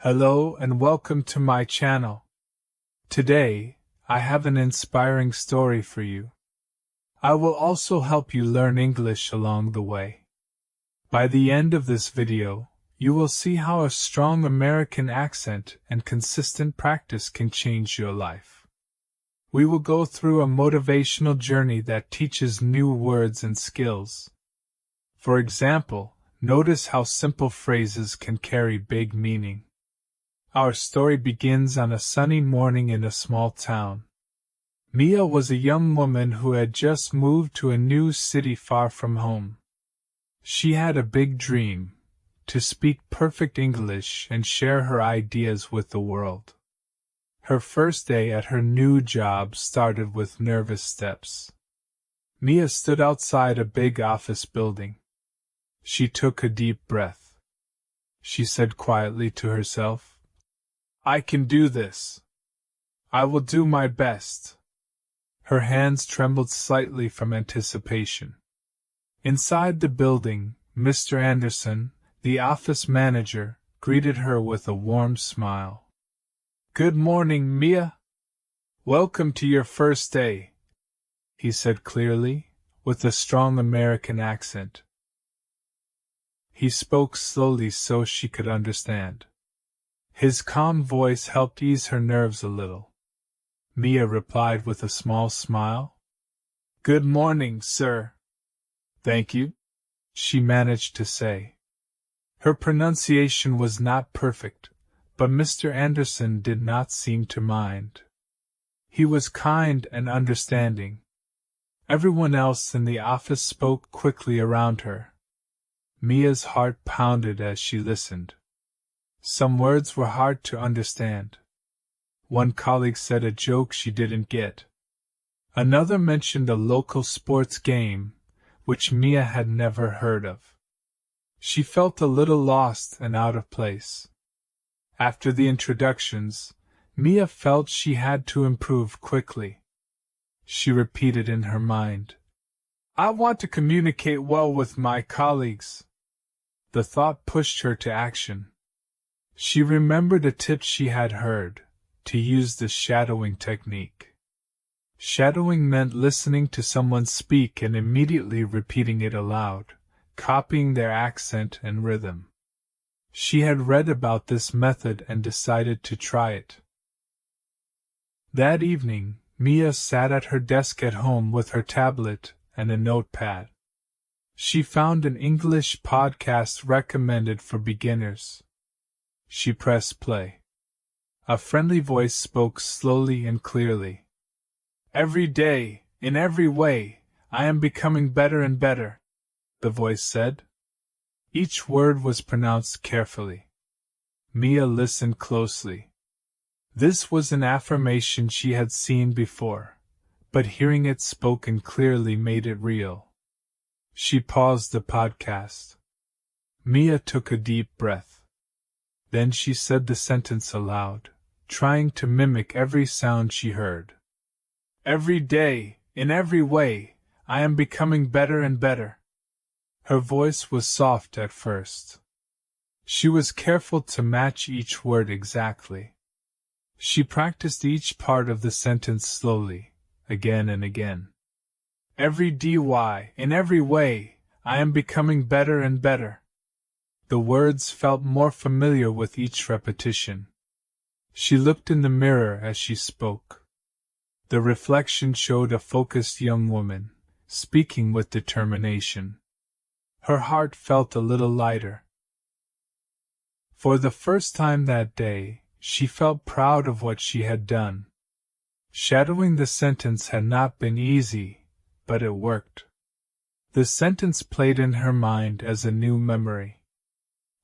Hello and welcome to my channel. Today, I have an inspiring story for you. I will also help you learn English along the way. By the end of this video, you will see how a strong American accent and consistent practice can change your life. We will go through a motivational journey that teaches new words and skills. For example, notice how simple phrases can carry big meaning. Our story begins on a sunny morning in a small town. Mia was a young woman who had just moved to a new city far from home. She had a big dream: to speak perfect English and share her ideas with the world. Her first day at her new job started with nervous steps. Mia stood outside a big office building. She took a deep breath. She said quietly to herself, "I can do this. I will do my best." Her hands trembled slightly from anticipation. Inside the building, Mr. Anderson, the office manager, greeted her with a warm smile. "Good morning, Mia. Welcome to your first day," he said clearly, with a strong American accent. He spoke slowly so she could understand. His calm voice helped ease her nerves a little. Mia replied with a small smile. "Good morning, sir." "Thank you," she managed to say. Her pronunciation was not perfect, but Mr. Anderson did not seem to mind. He was kind and understanding. Everyone else in the office spoke quickly around her. Mia's heart pounded as she listened. Some words were hard to understand. One colleague said a joke she didn't get. Another mentioned a local sports game, which Mia had never heard of. She felt a little lost and out of place. After the introductions, Mia felt she had to improve quickly. She repeated in her mind, "I want to communicate well with my colleagues." The thought pushed her to action. She remembered a tip she had heard, to use the shadowing technique. Shadowing meant listening to someone speak and immediately repeating it aloud, copying their accent and rhythm. She had read about this method and decided to try it. That evening, Mia sat at her desk at home with her tablet and a notepad. She found an English podcast recommended for beginners. She pressed play. A friendly voice spoke slowly and clearly. "Every day, in every way, I am becoming better and better," the voice said. Each word was pronounced carefully. Mia listened closely. This was an affirmation she had seen before, but hearing it spoken clearly made it real. She paused the podcast. Mia took a deep breath. Then she said the sentence aloud, trying to mimic every sound she heard. "Every day, in every way, I am becoming better and better." Her voice was soft at first. She was careful to match each word exactly. She practiced each part of the sentence slowly, again and again. "Every day, in every way, I am becoming better and better." The words felt more familiar with each repetition. She looked in the mirror as she spoke. The reflection showed a focused young woman, speaking with determination. Her heart felt a little lighter. For the first time that day, she felt proud of what she had done. Shadowing the sentence had not been easy, but it worked. The sentence played in her mind as a new memory.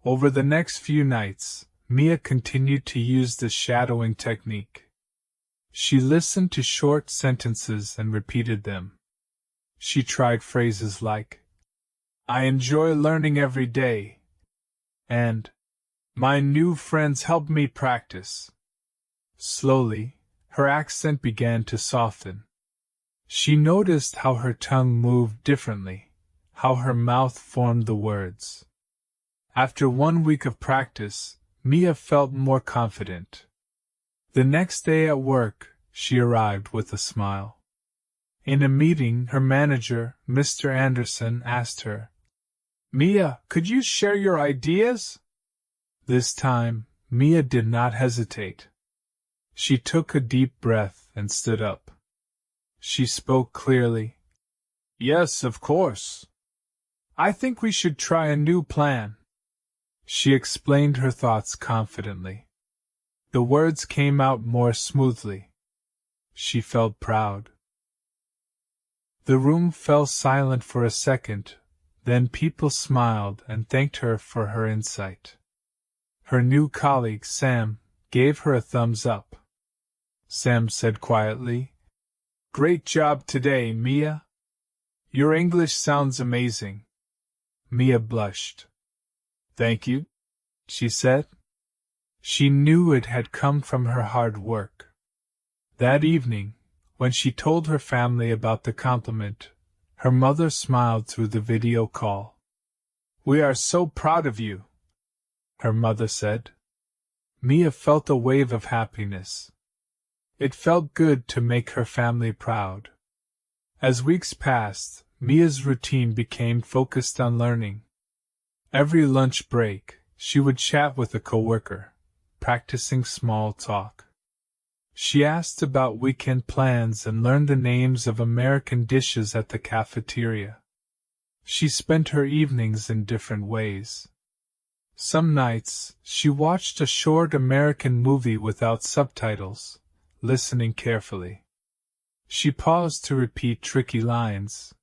Over the next few nights, Mia continued to use the shadowing technique. She listened to short sentences and repeated them. She tried phrases like, "I enjoy learning every day," and "My new friends help me practice." Slowly, her accent began to soften. She noticed how her tongue moved differently, how her mouth formed the words. After 1 week of practice, Mia felt more confident. The next day at work, she arrived with a smile. In a meeting, her manager, Mr. Anderson, asked her, "Mia, could you share your ideas?" This time, Mia did not hesitate. She took a deep breath and stood up. She spoke clearly. "Yes, of course. I think we should try a new plan." She explained her thoughts confidently. The words came out more smoothly. She felt proud. The room fell silent for a second, then people smiled and thanked her for her insight. Her new colleague, Sam, gave her a thumbs up. Sam said quietly, "Great job today, Mia. Your English sounds amazing." Mia blushed. "Thank you," she said. She knew it had come from her hard work. That evening, when she told her family about the compliment, her mother smiled through the video call. "We are so proud of you," her mother said. Mia felt a wave of happiness. It felt good to make her family proud. As weeks passed, Mia's routine became focused on learning. Every lunch break, she would chat with a coworker, practicing small talk. She asked about weekend plans and learned the names of American dishes at the cafeteria. She spent her evenings in different ways. Some nights, she watched a short American movie without subtitles, listening carefully. She paused to repeat tricky lines.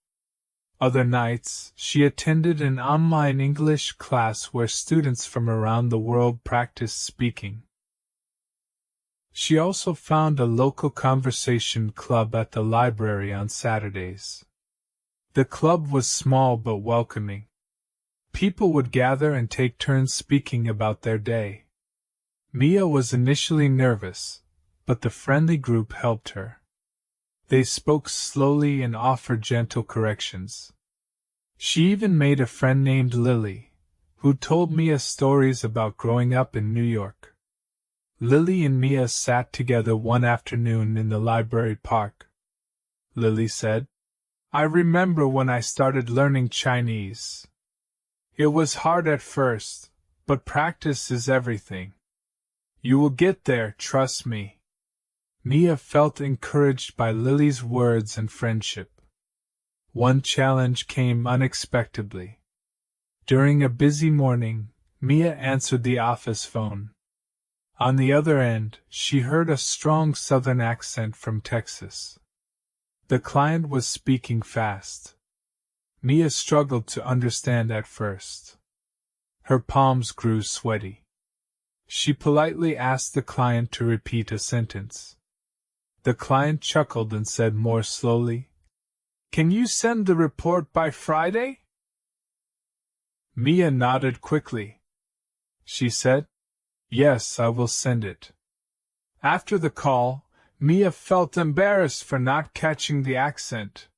Other nights, she attended an online English class where students from around the world practiced speaking. She also found a local conversation club at the library on Saturdays. The club was small but welcoming. People would gather and take turns speaking about their day. Mia was initially nervous, but the friendly group helped her. They spoke slowly and offered gentle corrections. She even made a friend named Lily, who told Mia stories about growing up in New York. Lily and Mia sat together one afternoon in the library park. Lily said, "I remember when I started learning Chinese. It was hard at first, but practice is everything. You will get there, trust me." Mia felt encouraged by Lily's words and friendship. One challenge came unexpectedly. During a busy morning, Mia answered the office phone. On the other end, she heard a strong Southern accent from Texas. The client was speaking fast. Mia struggled to understand at first. Her palms grew sweaty. She politely asked the client to repeat a sentence. The client chuckled and said more slowly, "Can you send the report by Friday?" Mia nodded quickly. She said, "Yes, I will send it." After the call, Mia felt embarrassed for not catching the accent.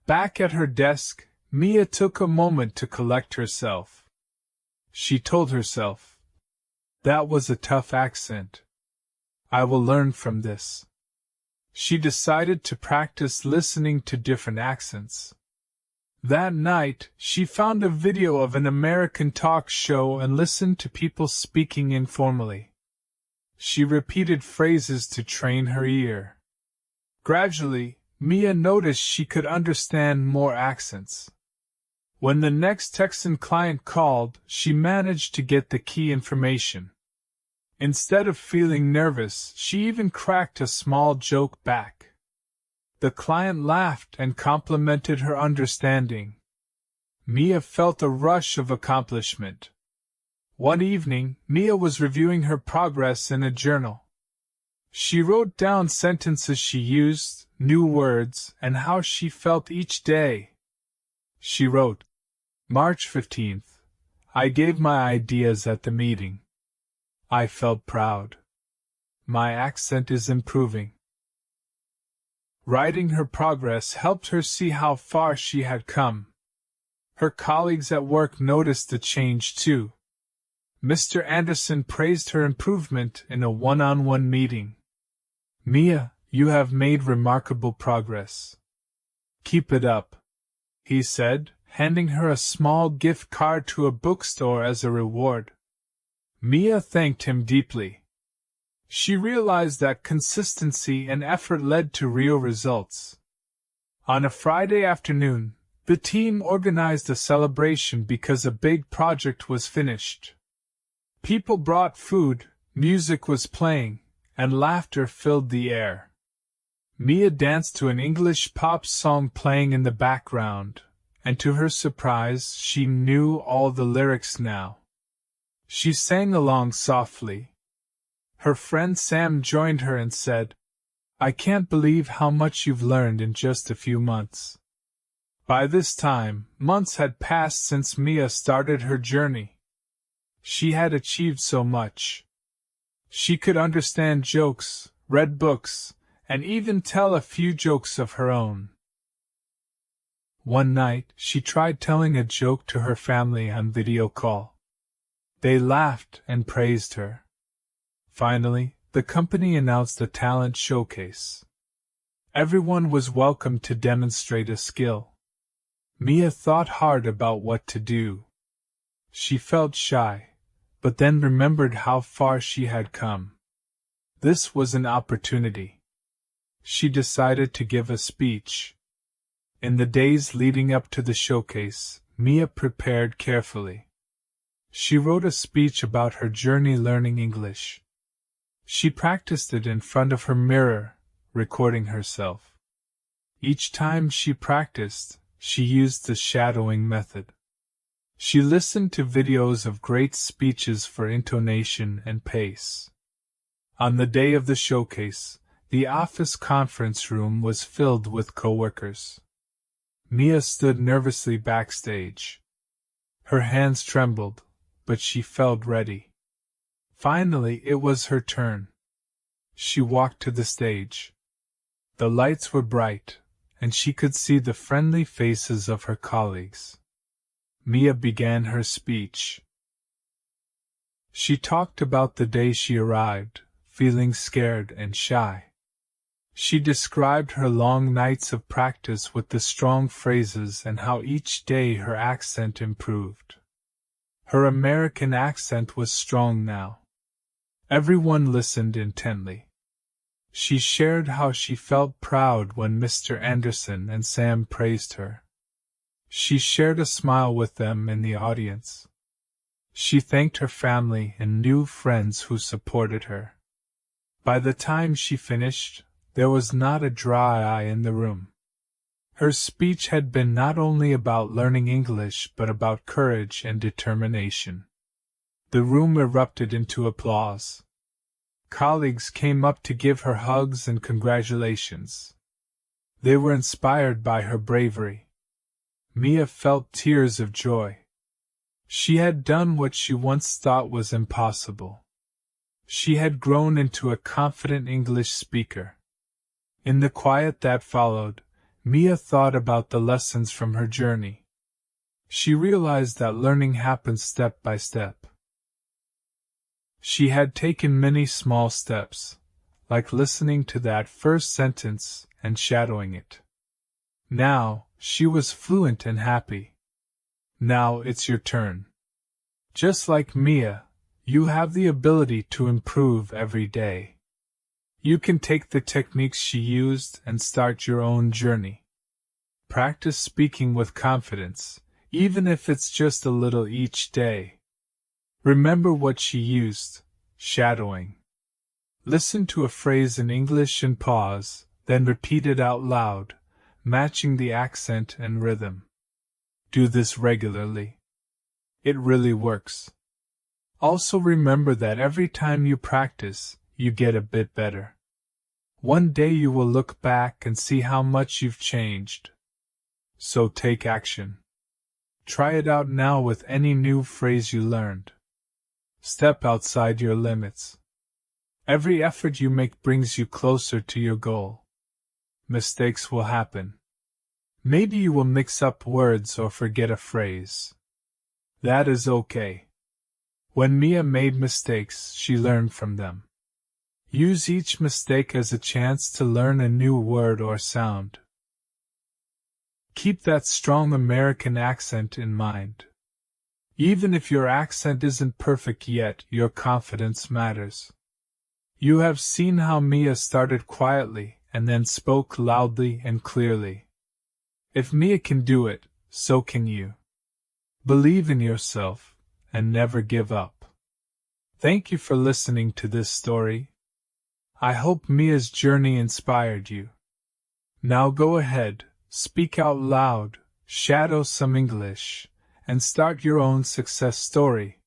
Back at her desk, Mia took a moment to collect herself. She told herself, "That was a tough accent. I will learn from this." She decided to practice listening to different accents. That night, she found a video of an American talk show and listened to people speaking informally. She repeated phrases to train her ear. Gradually, Mia noticed she could understand more accents. When the next Texan client called, she managed to get the key information. Instead of feeling nervous, she even cracked a small joke back. The client laughed and complimented her understanding. Mia felt a rush of accomplishment. One evening, Mia was reviewing her progress in a journal. She wrote down sentences she used, new words, and how she felt each day. She wrote, "March 15th. I gave my ideas at the meeting. I felt proud. My accent is improving." Writing her progress helped her see how far she had come. Her colleagues at work noticed the change too. Mr. Anderson praised her improvement in a one-on-one meeting. "Mia, you have made remarkable progress. Keep it up," he said, handing her a small gift card to a bookstore as a reward. Mia thanked him deeply. She realized that consistency and effort led to real results. On a Friday afternoon, the team organized a celebration because a big project was finished. People brought food, music was playing, and laughter filled the air. Mia danced to an English pop song playing in the background, and to her surprise, she knew all the lyrics now. She sang along softly. Her friend Sam joined her and said, "I can't believe how much you've learned in just a few months." By this time, months had passed since Mia started her journey. She had achieved so much. She could understand jokes, read books, and even tell a few jokes of her own. One night, she tried telling a joke to her family on video call. They laughed and praised her. Finally, the company announced a talent showcase. Everyone was welcome to demonstrate a skill. Mia thought hard about what to do. She felt shy, but then remembered how far she had come. This was an opportunity. She decided to give a speech. In the days leading up to the showcase, Mia prepared carefully. She wrote a speech about her journey learning English. She practiced it in front of her mirror, recording herself. Each time she practiced, she used the shadowing method. She listened to videos of great speeches for intonation and pace. On the day of the showcase, the office conference room was filled with coworkers. Mia stood nervously backstage. Her hands trembled, but she felt ready. Finally, it was her turn. She walked to the stage. The lights were bright, and she could see the friendly faces of her colleagues. Mia began her speech. She talked about the day she arrived, feeling scared and shy. She described her long nights of practice with the strong phrases and how each day her accent improved. Her American accent was strong now. Everyone listened intently. She shared how she felt proud when Mr. Anderson and Sam praised her. She shared a smile with them in the audience. She thanked her family and new friends who supported her. By the time she finished, there was not a dry eye in the room. Her speech had been not only about learning English but about courage and determination. The room erupted into applause. Colleagues came up to give her hugs and congratulations. They were inspired by her bravery. Mia felt tears of joy. She had done what she once thought was impossible. She had grown into a confident English speaker. In the quiet that followed, Mia thought about the lessons from her journey. She realized that learning happens step by step. She had taken many small steps, like listening to that first sentence and shadowing it. Now, she was fluent and happy. Now it's your turn. Just like Mia, you have the ability to improve every day. You can take the techniques she used and start your own journey. Practice speaking with confidence, even if it's just a little each day. Remember what she used, shadowing. Listen to a phrase in English and pause, then repeat it out loud, matching the accent and rhythm. Do this regularly. It really works. Also remember that every time you practice, you get a bit better. One day you will look back and see how much you've changed. So take action. Try it out now with any new phrase you learned. Step outside your limits. Every effort you make brings you closer to your goal. Mistakes will happen. Maybe you will mix up words or forget a phrase. That is okay. When Mia made mistakes, she learned from them. Use each mistake as a chance to learn a new word or sound. Keep that strong American accent in mind. Even if your accent isn't perfect yet, your confidence matters. You have seen how Mia started quietly and then spoke loudly and clearly. If Mia can do it, so can you. Believe in yourself and never give up. Thank you for listening to this story. I hope Mia's journey inspired you. Now go ahead, speak out loud, shadow some English, and start your own success story.